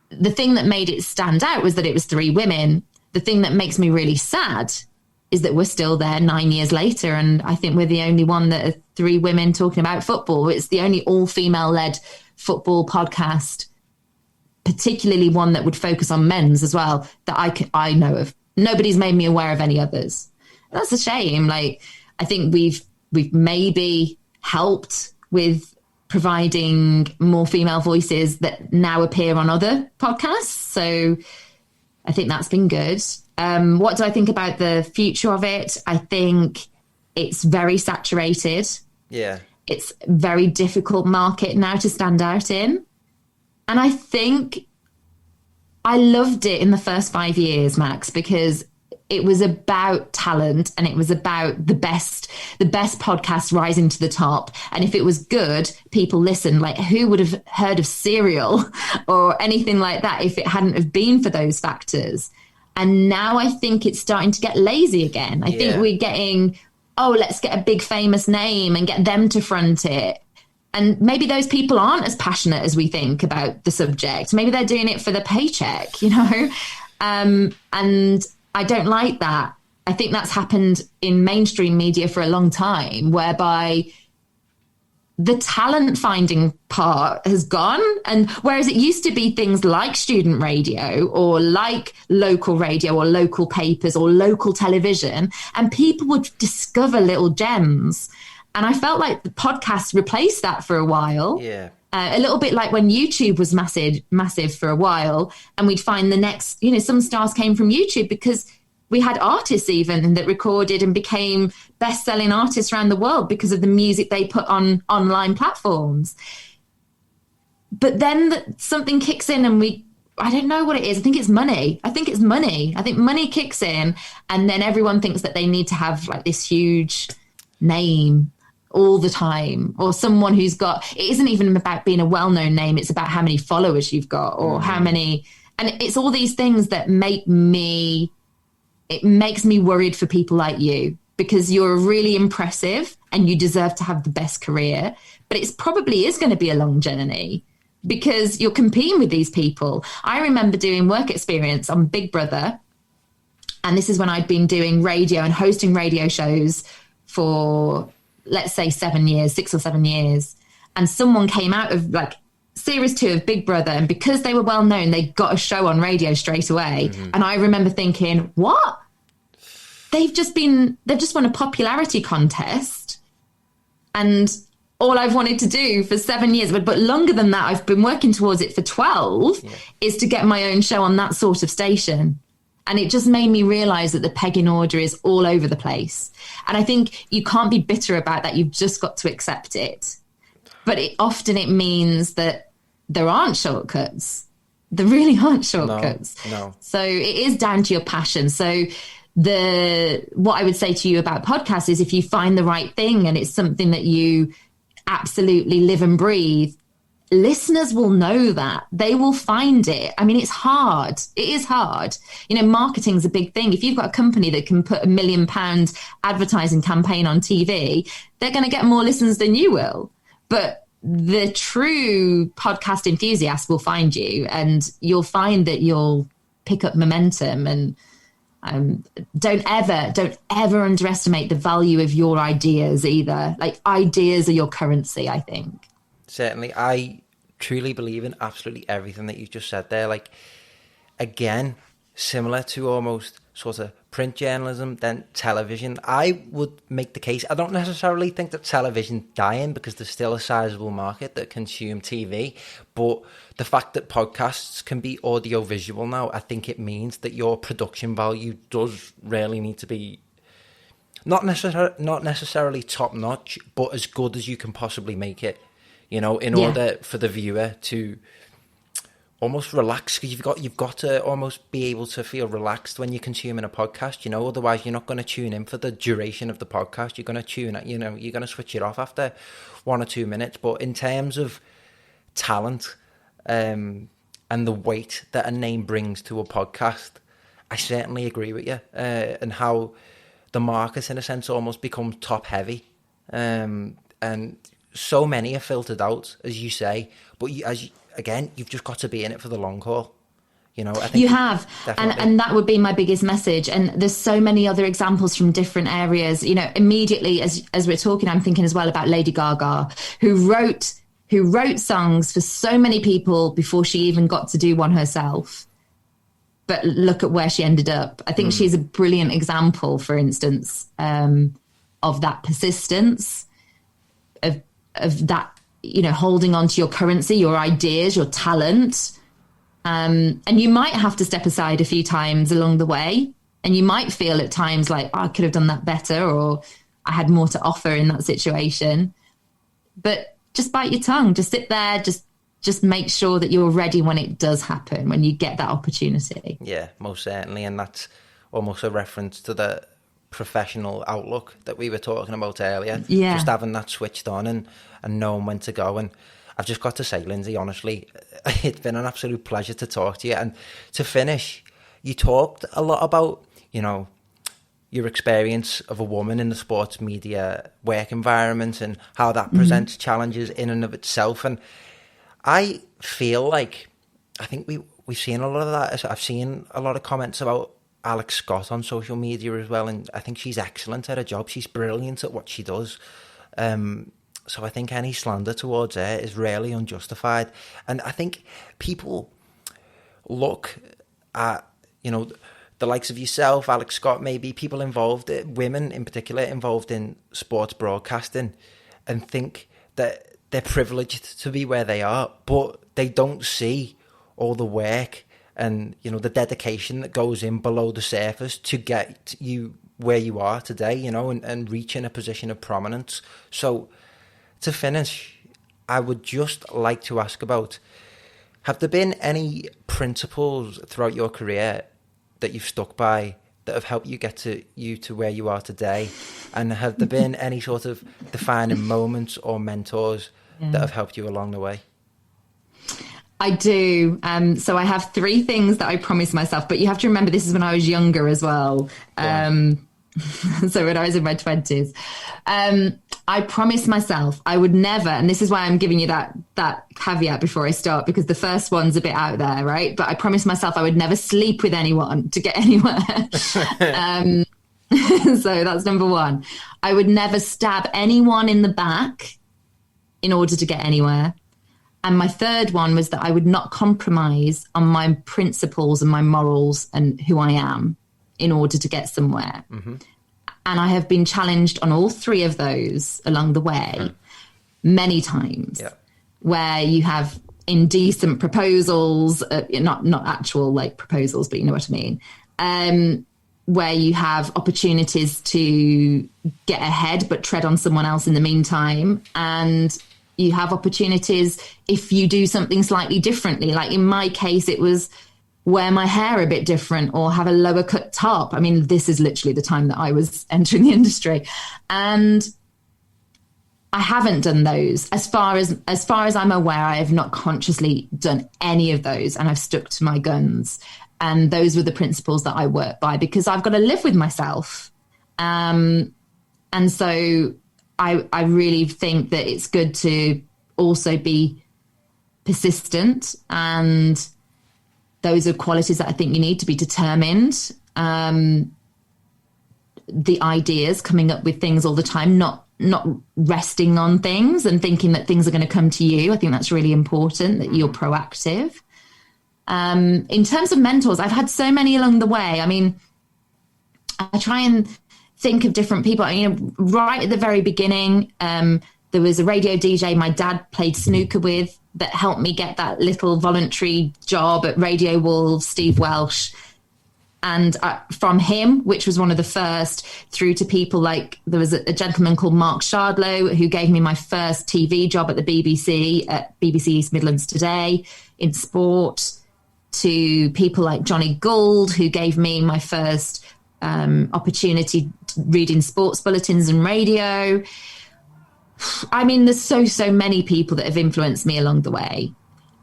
the thing that made it stand out was that it was three women. The thing that makes me really sad is that we're still there 9 years later, and I think we're the only one that are three women talking about football. It's the only all-female-led football podcast, particularly one that would focus on men's as well, that I know of. Nobody's made me aware of any others. That's a shame. Like, I think we've maybe helped with providing more female voices that now appear on other podcasts. So I think that's been good. What do I think about the future of it? I think it's very saturated. Yeah. It's a very difficult market now to stand out in. And I think I loved it in the first 5 years, Max, because it was about talent, and it was about the best podcast rising to the top. And if it was good, people listened. Like, who would have heard of Serial or anything like that if it hadn't have been for those factors? And now I think it's starting to get lazy again. I think we're getting, let's get a big famous name and get them to front it. And maybe those people aren't as passionate as we think about the subject. Maybe they're doing it for the paycheck, And I don't like that. I think that's happened in mainstream media for a long time, whereby the talent finding part has gone. And whereas it used to be things like student radio or like local radio or local papers or local television, and people would discover little gems. And I felt like the podcast replaced that for a while. Yeah. A little bit like when YouTube was massive for a while, and we'd find the next, some stars came from YouTube because we had artists even that recorded and became best-selling artists around the world because of the music they put on online platforms. But then something kicks in and I don't know what it is. I think it's money. I think money kicks in, and then everyone thinks that they need to have like this huge name all the time, or someone who's got, it isn't even about being a well-known name. It's about how many followers you've got or how many, and it's all these things that makes me worried for people like you, because you're really impressive and you deserve to have the best career, but it probably is going to be a long journey because you're competing with these people. I remember doing work experience on Big Brother, and this is when I'd been doing radio and hosting radio shows for, let's say 6 or 7 years. And someone came out of like series 2 of Big Brother, and because they were well known, they got a show on radio straight away. And I remember thinking, what? They've just won a popularity contest, and all I've wanted to do for 7 years, but longer than that, I've been working towards it for 12, is to get my own show on that sort of station. And it just made me realize that the pegging order is all over the place. And I think you can't be bitter about that. You've just got to accept it. But often it means that there aren't shortcuts. There really aren't shortcuts. No. So it is down to your passion. So what I would say to you about podcasts is, if you find the right thing and it's something that you absolutely live and breathe, listeners will know that. They will find it. I mean, it's hard. It is hard. Marketing's a big thing. If you've got a company that can put £1 million advertising campaign on TV, they're going to get more listens than you will. But the true podcast enthusiast will find you, and you'll find that you'll pick up momentum. And don't ever underestimate the value of your ideas either. Like, ideas are your currency, I think. Certainly, I truly believe in absolutely everything that you just said there. Like, again, similar to almost sort of print journalism, then television. I would make the case, I don't necessarily think that television's dying, because there's still a sizable market that consume TV. But the fact that podcasts can be audio-visual now, I think it means that your production value does really need to be not necessarily top-notch, but as good as you can possibly make it. In order for the viewer to almost relax, because you've got to almost be able to feel relaxed when you're consuming a podcast. Otherwise you're not going to tune in for the duration of the podcast. You're going to tune, you're going to switch it off after 1 or 2 minutes. But in terms of talent and the weight that a name brings to a podcast, I certainly agree with you. And how the market, in a sense, almost becomes top heavy, and so many are filtered out, as you say, but you've just got to be in it for the long haul. I think you have, and that would be my biggest message. And there's so many other examples from different areas. Immediately as we're talking, I'm thinking as well about Lady Gaga, who wrote songs for so many people before she even got to do one herself. But look at where she ended up. I think she's a brilliant example, for instance, of that persistence, of that, holding on to your currency, your ideas, your talent. And you might have to step aside a few times along the way. And you might feel at times like, I could have done that better, or I had more to offer in that situation. But just bite your tongue. Just sit there. Just make sure that you're ready when it does happen, when you get that opportunity. Yeah, most certainly. And that's almost a reference to the professional outlook that we were talking about earlier. Yeah. Just having that switched on and knowing when to go. And I've just got to say, Lynsey, honestly, it's been an absolute pleasure to talk to you. And to finish, you talked a lot about, your experience of a woman in the sports media work environment and how that presents challenges in and of itself. And I feel like, I think we've seen a lot of that. I've seen a lot of comments about Alex Scott on social media as well, and I think she's excellent at her job. She's brilliant at what she does. So I think any slander towards her is really unjustified. And I think people look at, the likes of yourself, Alex Scott, maybe people involved, women in particular, involved in sports broadcasting, and think that they're privileged to be where they are, but they don't see all the work and, the dedication that goes in below the surface to get you where you are today, and reaching a position of prominence. So to finish, I would just like to ask about, have there been any principles throughout your career that you've stuck by that have helped you get to where you are today? And have there been any sort of defining moments or mentors that have helped you along the way? I do. So I have 3 things that I promised myself, but you have to remember this is when I was younger as well. So when I was in my 20s, I promised myself I would never, and this is why I'm giving you that caveat before I start, because the first one's a bit out there, right? But I promised myself I would never sleep with anyone to get anywhere. So that's number 1. I would never stab anyone in the back in order to get anywhere. And my third one was that I would not compromise on my principles and my morals and who I am in order to get somewhere. Mm-hmm. And I have been challenged on all 3 of those along the way many times, where you have indecent proposals, not actual like proposals, but you know what I mean, where you have opportunities to get ahead but tread on someone else in the meantime. And you have opportunities if you do something slightly differently. Like in my case, it was wear my hair a bit different or have a lower cut top. I mean, this is literally the time that I was entering the industry. And I haven't done those. As far as I'm aware, I have not consciously done any of those, and I've stuck to my guns. And those were the principles that I work by, because I've got to live with myself. And so I really think that it's good to also be persistent, and those are qualities that I think you need to be determined. The ideas, coming up with things all the time, not resting on things and thinking that things are going to come to you. I think that's really important, that you're proactive. In terms of mentors, I've had so many along the way. I mean, I try and think of different people. Right at the very beginning, there was a radio DJ my dad played snooker with that helped me get that little voluntary job at Radio Wolves, Steve Welsh. And from him, which was one of the first, through to people like, there was a gentleman called Mark Shardlow who gave me my first TV job at the BBC, at BBC East Midlands Today in sport, to people like Johnny Gould, who gave me my first opportunity reading sports bulletins and radio. I mean, there's so many people that have influenced me along the way.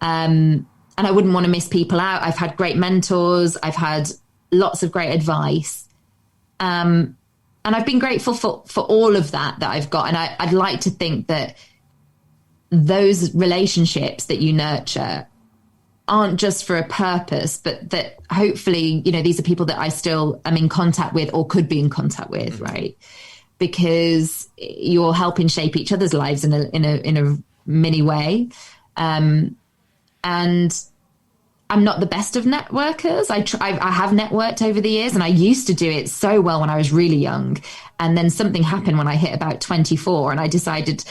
And I wouldn't want to miss people out. I've had great mentors. I've had lots of great advice. And I've been grateful for all of that I've got. And I'd like to think that those relationships that you nurture aren't just for a purpose, but that hopefully, these are people that I still am in contact with or could be in contact with, right? Because you're helping shape each other's lives in a mini way. And I'm not the best of networkers. I have networked over the years, and I used to do it so well when I was really young. And then something happened when I hit about 24, and I decided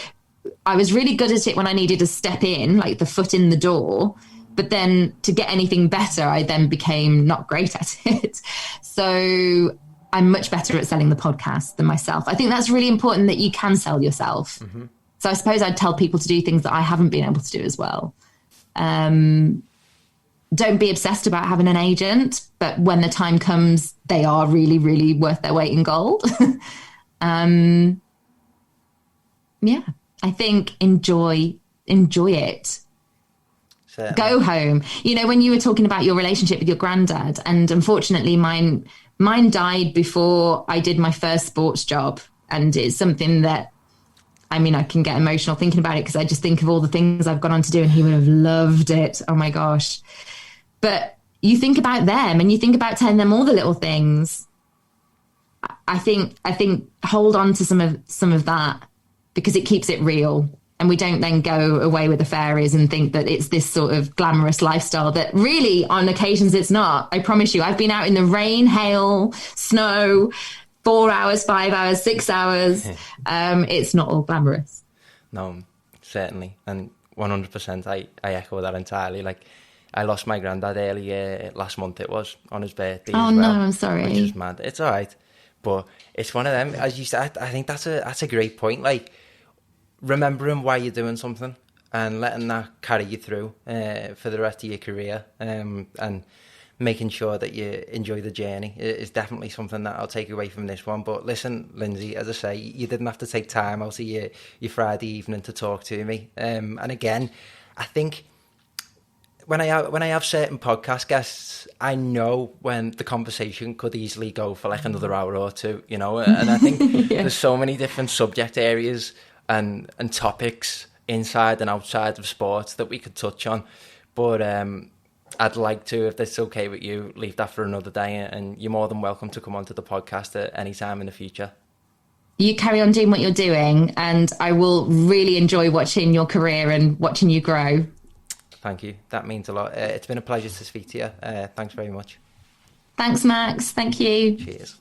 I was really good at it when I needed to step in, like the foot in the door. But then to get anything better, I then became not great at it. So I'm much better at selling the podcast than myself. I think that's really important, that you can sell yourself. Mm-hmm. So I suppose I'd tell people to do things that I haven't been able to do as well. Don't be obsessed about having an agent, but when the time comes, they are really, really worth their weight in gold. I think enjoy it. Certainly. Go home. When you were talking about your relationship with your granddad, and unfortunately mine died before I did my first sports job. And it's something that, I can get emotional thinking about it, because I just think of all the things I've gone on to do, and he would have loved it. Oh my gosh. But you think about them, and you think about telling them all the little things. I think hold on to some of that, because it keeps it real. And we don't then go away with the fairies and think that it's this sort of glamorous lifestyle that really on occasions it's not. I promise you, I've been out in the rain, hail, snow, 4 hours, 5 hours, 6 hours. It's not all glamorous. No, certainly. And 100%, I echo that entirely. Like, I lost my granddad early last month, it was, on his birthday as well. Oh, no, I'm sorry. Which is mad. It's all right. But it's one of them, as you said, I think that's a great point. Like, remembering why you're doing something and letting that carry you through for the rest of your career, and making sure that you enjoy the journey is definitely something that I'll take away from this one. But listen, Lynsey, as I say, you didn't have to take time out of your Friday evening to talk to me. And again, I think when I have certain podcast guests, I know when the conversation could easily go for like another hour or two, you know. And I think there's so many different subject areas and topics inside and outside of sports that we could touch on. But I'd like to, if that's okay with you, leave that for another day, and you're more than welcome to come onto the podcast at any time in the future. You carry on doing what you're doing, and I will really enjoy watching your career and watching you grow. Thank you. That means a lot. It's been a pleasure to speak to you. Thanks very much. Thanks, Max. Thank you. Cheers.